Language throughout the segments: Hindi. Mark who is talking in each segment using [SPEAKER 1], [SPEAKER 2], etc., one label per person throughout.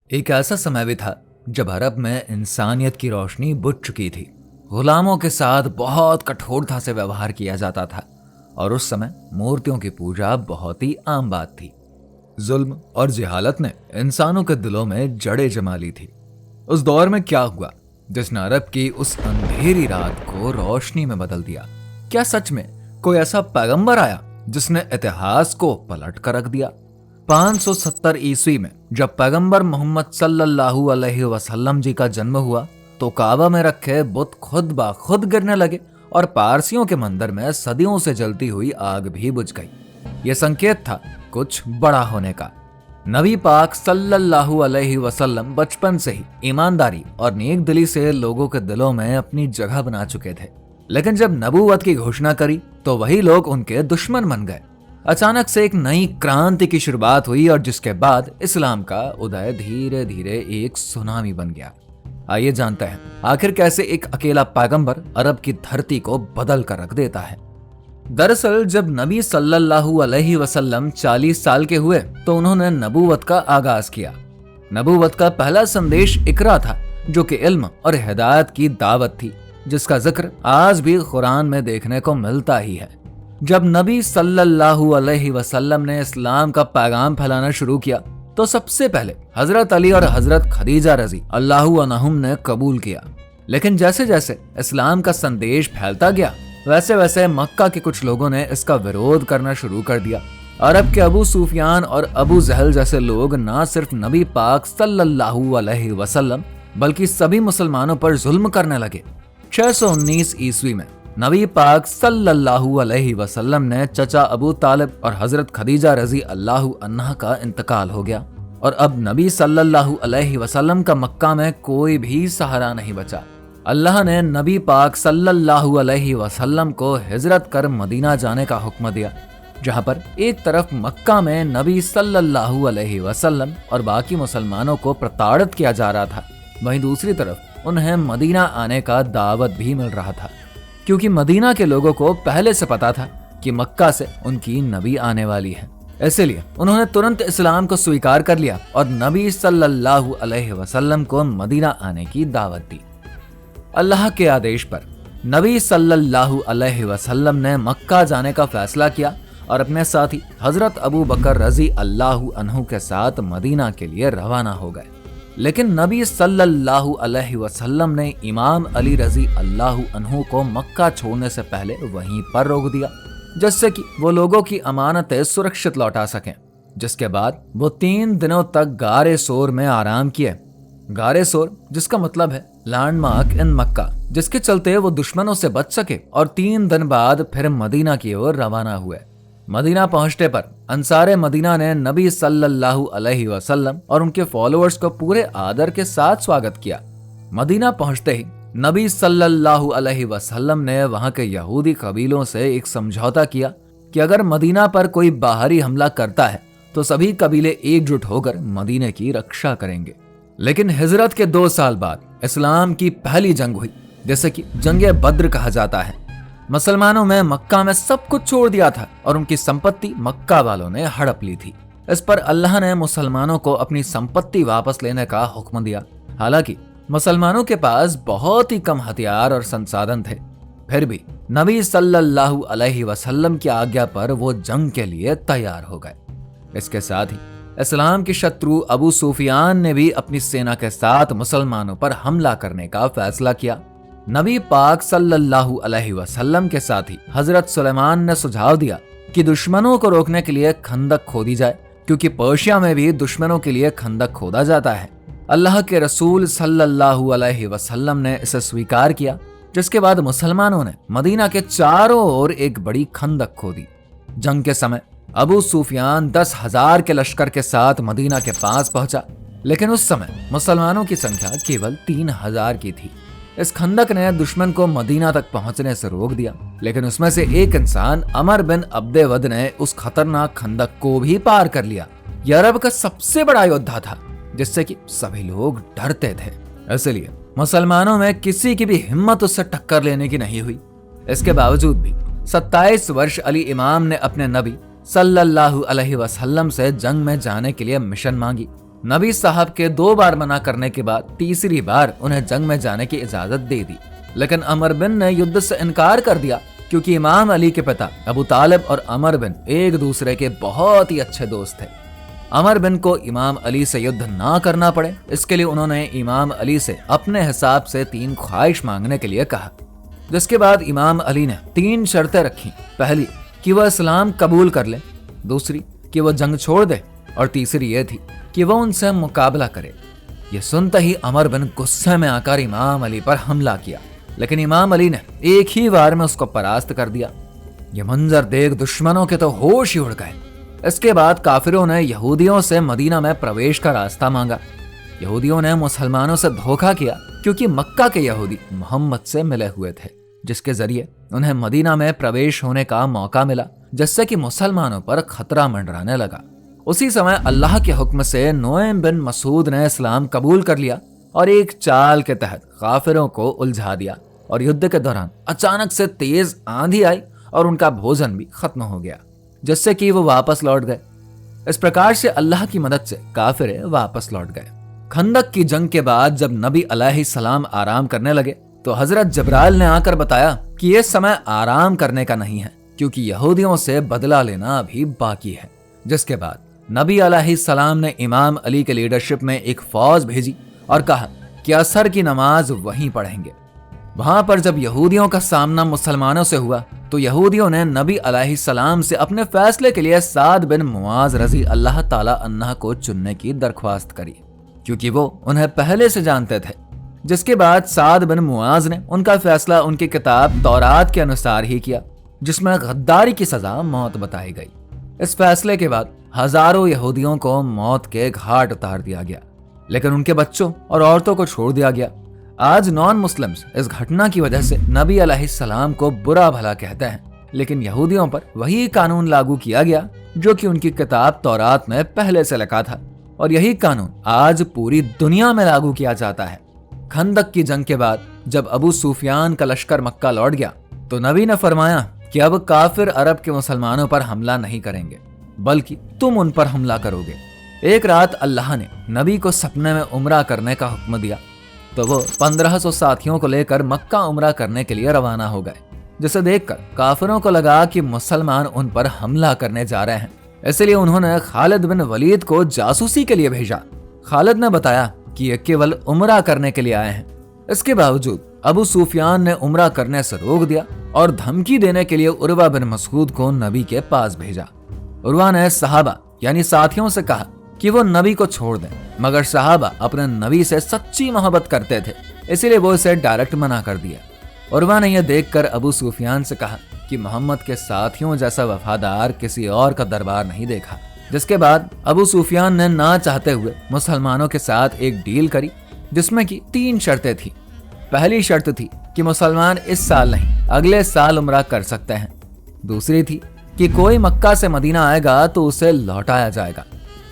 [SPEAKER 1] एक ऐसा समय भी था जब अरब में इंसानियत की रोशनी बुझ चुकी थी। गुलामों के साथ बहुत कठोरता से व्यवहार किया जाता था और उस समय मूर्तियों की पूजा बहुत ही आम बात थी। जुल्म और जिहालत ने इंसानों के दिलों में जड़ें जमा ली थी। उस दौर में क्या हुआ जिसने अरब की उस अंधेरी रात को रोशनी में बदल दिया? क्या सच में कोई ऐसा पैगंबर आया जिसने इतिहास को पलट कर रख दिया? 570 ईस्वी में जब पैगंबर मोहम्मद सल्लल्लाहु अलैहि वसल्लम जी का जन्म हुआ तो काबा में रखे बुत खुद ब खुद गिरने लगे और पारसियों के मंदिर में सदियों से जलती हुई आग भी बुझ गई। यह संकेत था कुछ बड़ा होने का। नबी पाक सल्लल्लाहु अलैहि वसल्लम बचपन से ही ईमानदारी और नेक दिली से लोगों के दिलों में अपनी जगह बना चुके थे, लेकिन जब नबूवत की घोषणा करी तो वही लोग उनके दुश्मन बन गए। अचानक से एक नई क्रांति की शुरुआत हुई और जिसके बाद इस्लाम का उदय धीरे धीरे एक सुनामी बन गया। आइए जानते हैं आखिर कैसे एक अकेला पैगंबर अरब की धरती को बदल कर रख देता है। दरअसल जब नबी सल्लल्लाहु अलैहि वसल्लम 40 साल के हुए तो उन्होंने नबूवत का आगाज किया। नबूवत का पहला संदेश इकरा था, जो कि इल्म और हिदायत की दावत थी, जिसका जिक्र आज भी कुरान में देखने को मिलता ही है। जब नबी सल्लल्लाहु अलैहि वसल्लम ने इस्लाम का पैगाम फैलाना शुरू किया तो सबसे पहले हजरत अली और हजरत खदीजा रजी अल्लाहु अन्हुम ने कबूल किया। लेकिन जैसे जैसे इस्लाम का संदेश फैलता गया वैसे वैसे मक्का के कुछ लोगों ने इसका विरोध करना शुरू कर दिया। अरब के अबू सुफियान और अबू जहल जैसे लोग न सिर्फ नबी पाक सल्लल्लाहु अलैहि वसल्लम बल्कि सभी मुसलमानों पर जुल्म करने लगे। 619 ईस्वी में नबी पाक सल्लल्लाहु अलैहि वसल्लम ने चचा अबू तालिब और हजरत खदीजा रजी अल्लाहु अन्हा का इंतकाल हो गया और अब नबी सल्लल्लाहु अलैहि वसल्लम का मक्का में कोई भी सहारा नहीं बचा। अल्लाह ने नबी पाक सल्लल्लाहु अलैहि वसल्लम को हिजरत कर मदीना जाने का हुक्म दिया, जहां पर एक तरफ मक्का में नबी सल्लल्लाहु अलैहि वसल्लम और बाकी मुसलमानों को प्रताड़ित किया जा रहा था, वहीं दूसरी तरफ उन्हें मदीना आने का दावत भी मिल रहा था, क्योंकि मदीना के लोगों को पहले से पता था कि मक्का से उनकी नबी आने वाली है। इसलिए उन्होंने तुरंत इस्लाम को स्वीकार कर लिया और नबी सल्लल्लाहु अलैहि वसल्लम को मदीना आने की दावत दी। अल्लाह के आदेश पर नबी सल्लल्लाहु अलैहि वसल्लम ने मक्का जाने का फैसला किया और अपने साथी हजरत अबू बकर रजी अल्लाहु अन्हु के साथ मदीना के लिए रवाना हो गए। लेकिन नबी सल्लल्लाहु अलैहि वसल्लम ने इमाम अली रजी अल्लाहु अन्हु को मक्का छोड़ने से पहले वहीं पर रोक दिया, जिससे कि वो लोगों की अमानतें सुरक्षित लौटा सकें। जिसके बाद वो 3 दिनों तक गारे सोर में आराम किए। गारे सोर जिसका मतलब है लैंडमार्क इन मक्का, जिसके चलते वो दुश्मनों से बच सके और 3 दिन बाद फिर मदीना की ओर रवाना हुए। मदीना पहुंचने पर अंसारे मदीना ने नबी सल्लल्लाहु अलैहि वसल्लम और उनके फॉलोअर्स को पूरे आदर के साथ स्वागत किया। मदीना पहुंचते ही नबी सल्लल्लाहु अलैहि वसल्लम ने वहां के यहूदी कबीलों से एक समझौता किया कि अगर मदीना पर कोई बाहरी हमला करता है तो सभी कबीले एकजुट होकर मदीने की रक्षा करेंगे। लेकिन हिजरत के 2 साल बाद इस्लाम की पहली जंग हुई, जैसे कि जंगे बद्र कहा जाता है। मुसलमानों में मक्का में सब कुछ छोड़ दिया था और उनकी संपत्ति मक्का वालों ने हड़प ली थी। इस पर अल्लाह ने मुसलमानों को अपनी संपत्ति वापस लेने का हुक्म दिया। हालांकि मुसलमानों के पास बहुत ही कम हथियार और संसाधन थे, फिर भी नबी सल्लल्लाहु अलैहि वसल्लम की आज्ञा पर वो जंग के लिए तैयार हो गए। इसके साथ ही इस्लाम के शत्रु अबू सुफियान ने भी अपनी सेना के साथ मुसलमानों पर हमला करने का फैसला किया। नबी पाक सल्लल्लाहु अलैहि वसल्लम के साथ ही हजरत सुलेमान ने सुझाव दिया कि दुश्मनों को रोकने के लिए खंदक खोदी जाए, क्योंकि पर्शिया में भी दुश्मनों के लिए खंदक खोदा जाता है। अल्लाह के रसूल सल्लल्लाहु अलैहि वसल्लम ने इसे स्वीकार किया, जिसके बाद मुसलमानों ने मदीना के चारों ओर एक बड़ी खंदक खोदी। जंग के समय अबू सुफियान 10,000 के लश्कर के साथ मदीना के पास पहुंचा, लेकिन उस समय मुसलमानों की संख्या केवल 3,000 की थी। इस खंदक ने दुश्मन को मदीना तक पहुंचने से रोक दिया, लेकिन उसमें से एक इंसान अमर बिन अब्देवद ने उस खतरनाक खंदक को भी पार कर लिया। यह अरब का सबसे बड़ा योद्धा था, जिससे कि सभी लोग डरते थे। इसलिए मुसलमानों में किसी की भी हिम्मत उससे टक्कर लेने की नहीं हुई। इसके बावजूद भी 27 वर्ष अली इमाम ने अपने नबी सल्लल्लाहु अलैहि वसल्लम से जंग में जाने के लिए मिशन मांगी, नबी साहब के 2 बार मना करने के बाद तीसरी बार उन्हें जंग में जाने की इजाजत दे दी, लेकिन अमर बिन ने युद्ध से इनकार कर दिया क्योंकि इमाम अली के पिता अबू तालिब और अमर बिन एक दूसरे के बहुत ही अच्छे दोस्त थे। अमर बिन को इमाम अली से युद्ध ना करना पड़े, इसके लिए उन्होंने इमाम अली से अपने हिसाब से 3 ख्वाहिश मांगने के लिए कहा, जिसके बाद इमाम अली ने 3 शर्तें रखी। पहली कि वह इस्लाम कबूल कर ले, दूसरी कि वह जंग छोड़ दे, और तीसरी ये थी कि वह उनसे मुकाबला करे। ये सुनते ही अमर बिन गुस्से में आकर इमाम अली पर हमला किया, लेकिन इमाम अली ने एक ही बार में उसको परास्त कर दिया। ये मंजर देख दुश्मनों के तो होश ही उड़ गए। इसके बाद काफिरों ने यहूदियों से मदीना में प्रवेश का रास्ता मांगा। यहूदियों ने मुसलमानों से धोखा किया क्योंकि मक्का के यहूदी मोहम्मद से मिले हुए थे, जिसके जरिए उन्हें मदीना में प्रवेश होने का मौका मिला, जिससे कि मुसलमानों पर खतरा मंडराने लगा। उसी समय अल्लाह के हुक्म से नुएम बिन मसूद ने इस्लाम कबूल कर लिया और एक चाल के तहत काफिरों को उलझा दिया, और युद्ध के दौरान अचानक से तेज आंधी आई और उनका भोजन भी खत्म हो गया, जिससे कि वो वापस लौट गए। इस प्रकार से अल्लाह की मदद से काफिर वापस लौट गए। खंदक की जंग के बाद जब नबी अलैहिस्सलाम आराम करने लगे तो हजरत जब्राइल ने आकर बताया कि यह समय आराम करने का नहीं है, क्योंकि यहूदियों से बदला लेना अभी बाकी है। जिसके बाद नबी अलैहिस्सलाम ने इमाम अली के लीडरशिप में एक फौज भेजी और कहा कि असर की नमाज वहीं पढ़ेंगे। वहां पर जब यहूदियों का सामना मुसलमानों से हुआ तो यहूदियों ने नबी अलैहिस्सलाम से अपने फैसले के लिए साद बिन मुआज रजी अल्लाह ताला अन्हा को चुनने की दरख्वास्त करी, क्योंकि वो उन्हें पहले से जानते थे। जिसके बाद साद बिन मुआज ने उनका फैसला उनकी किताब तौरात के अनुसार ही किया, जिसमें गद्दारी की सजा मौत बताई गई। इस फैसले के बाद हजारों यहूदियों को मौत के घाट उतार दिया गया, लेकिन उनके बच्चों और औरतों को छोड़ दिया गया। आज नॉन मुस्लिम्स इस घटना की वजह से नबी अलैहिस्सलाम को बुरा भला कहते हैं, लेकिन यहूदियों पर वही कानून लागू किया गया जो कि उनकी किताब तौरात में पहले से लिखा था, और यही कानून आज पूरी दुनिया में लागू किया जाता है। खंदक की जंग के बाद जब अबू सुफियान का लश्कर मक्का लौट गया तो नबी ने फरमाया कि अब काफिर अरब के मुसलमानों पर हमला नहीं करेंगे, बल्कि तुम उन पर हमला करोगे। एक रात अल्लाह ने नबी को सपने में उम्रा करने का हुक्म दिया, तो वो 1500 साथियों को लेकर मक्का उम्रा करने के लिए रवाना हो गए, जिसे देखकर काफिरों को लगा कि मुसलमान उन पर हमला करने जा रहे हैं। इसलिए उन्होंने खालिद बिन वलीद को जासूसी के लिए भेजा। खालिद ने बताया कि ये केवल उम्रा करने के लिए आए हैं। इसके बावजूद अबू सुफियान ने उम्रा करने से रोक दिया और धमकी देने के लिए उर्वा बिन मसूद को नबी के पास भेजा। उर्वा ने सहाबा यानी साथियों से कहा कि वो नबी को छोड़ दें, मगर सहाबा अपने नबी से सच्ची मोहब्बत करते थे, इसीलिए वो इसे डायरेक्ट मना कर दिया। उर्वा ने यह देखकर अबू सुफियान से कहा कि मोहम्मद के साथियों जैसा वफादार किसी और का दरबार नहीं देखा। जिसके बाद अबू सुफियान ने ना चाहते हुए मुसलमानों के साथ एक डील करी, जिसमें कि 3 शर्तें थी। पहली शर्त थी कि मुसलमान इस साल नहीं अगले साल उम्रा कर सकते हैं। दूसरी थी कि कोई मक्का से मदीना आएगा तो उसे लौटाया जाएगा,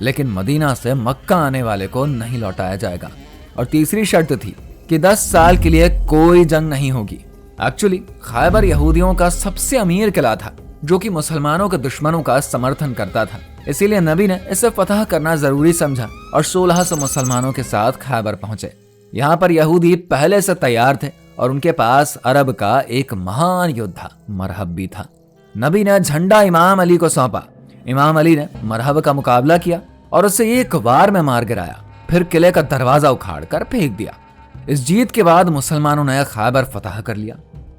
[SPEAKER 1] लेकिन मदीना से मक्का आने वाले को नहीं लौटाया जाएगा। और तीसरी शर्त थी कि 10 साल के लिए कोई जंग नहीं होगी। एक्चुअली खैबर यहूदियों का सबसे अमीर किला था, जो कि मुसलमानों के दुश्मनों का समर्थन करता था। इसीलिए नबी ने इसे फतह करना जरूरी समझा और 1600 मुसलमानों के साथ खैबर पहुंचे। यहाँ पर यहूदी पहले से तैयार थे और उनके पास अरब का एक महान योद्धा मरहब भी था। नबी ने झंडा इमाम अली को सौंपा। इमाम अली ने मरहब का मुकाबला किया और उसे एक बार में मार गिराया, फिर किले का दरवाजा उखाड़ कर फेंक दिया। इस जीत के बाद मुसलमानों ने खैबर फतह कर लिया।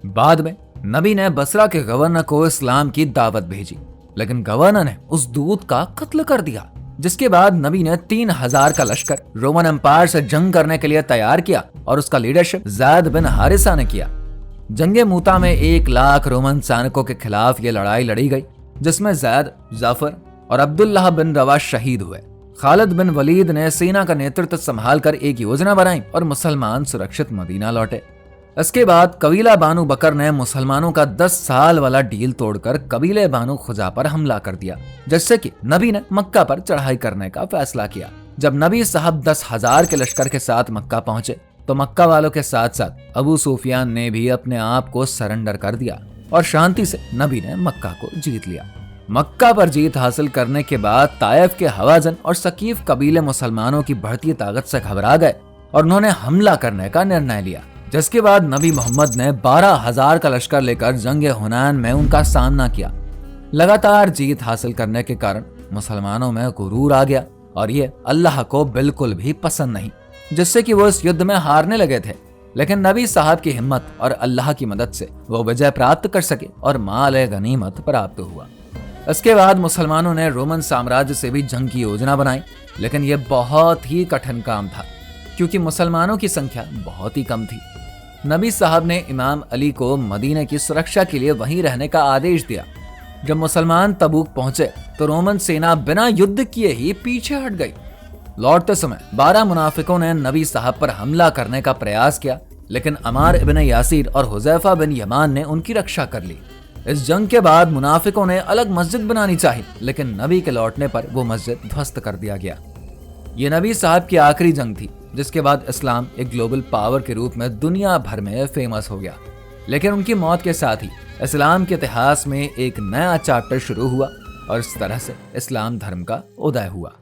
[SPEAKER 1] बाद में नबी ने बसरा के गवर्नर को इस्लाम की दावत भेजी, लेकिन गवर्नर ने उस दूत का कत्ल कर दिया। जिसके बाद नबी ने 3000 का लश्कर रोमन एम्पायर से जंग करने के लिए तैयार किया और उसका लीडरशिप ज़ैद बिन हारिसा ने किया। जंगे मूता में 1 लाख रोमन सैनिकों के खिलाफ ये लड़ाई लड़ी गई, जिसमें ज़ैद, जाफर और अब्दुल्लाह बिन रवा शहीद हुए। खालिद बिन वलीद ने सेना का नेतृत्व संभालकर एक योजना बनाई और मुसलमान सुरक्षित मदीना लौटे। इसके बाद कबीला बानु बकर ने मुसलमानों का 10 साल वाला डील तोड़कर कबीले बानु खुजा पर हमला कर दिया, जिससे कि नबी ने मक्का पर चढ़ाई करने का फैसला किया। जब नबी साहब 10,000 के लश्कर के साथ मक्का पहुंचे तो मक्का वालों के साथ साथ अबू सुफियान ने भी अपने आप को सरेंडर कर दिया और शांति से नबी ने मक्का को जीत लिया। मक्का पर जीत हासिल करने के बाद ताइफ के हवाजन और सकीफ कबीले मुसलमानों की बढ़ती ताकत से घबरा गए और उन्होंने हमला करने का निर्णय लिया, जिसके बाद नबी मोहम्मद ने 12,000 का लश्कर लेकर जंग हुनैन में उनका सामना किया। लगातार जीत हासिल करने के कारण मुसलमानों में गुरूर आ गया और ये अल्लाह को बिल्कुल भी पसंद नहीं, जिससे कि वो इस युद्ध में हारने लगे थे। लेकिन नबी साहब की हिम्मत और अल्लाह की मदद से वो विजय प्राप्त कर सके और माल गनीमत प्राप्त हुआ। इसके बाद मुसलमानों ने रोमन साम्राज्य से भी जंग की योजना बनाई, लेकिन यह बहुत ही कठिन काम था क्योंकि मुसलमानों की संख्या बहुत ही कम थी। नबी साहब ने इमाम अली को मदीने की सुरक्षा के लिए वहीं रहने का आदेश दिया। जब मुसलमान तबूक पहुंचे तो रोमन सेना बिना युद्ध किए ही पीछे हट गई। लौटते समय 12 मुनाफिकों ने नबी साहब पर हमला करने का प्रयास किया, लेकिन अमार इब्न यासिर और हुज़ैफा बिन यमान ने उनकी रक्षा कर ली। इस जंग के बाद मुनाफिकों ने अलग मस्जिद बनानी चाही, लेकिन नबी के लौटने पर वो मस्जिद ध्वस्त कर दिया गया। ये नबी साहब की आखिरी जंग थी, जिसके बाद इस्लाम एक ग्लोबल पावर के रूप में दुनिया भर में फेमस हो गया। लेकिन उनकी मौत के साथ ही इस्लाम के इतिहास में एक नया चैप्टर शुरू हुआ और इस तरह से इस्लाम धर्म का उदय हुआ।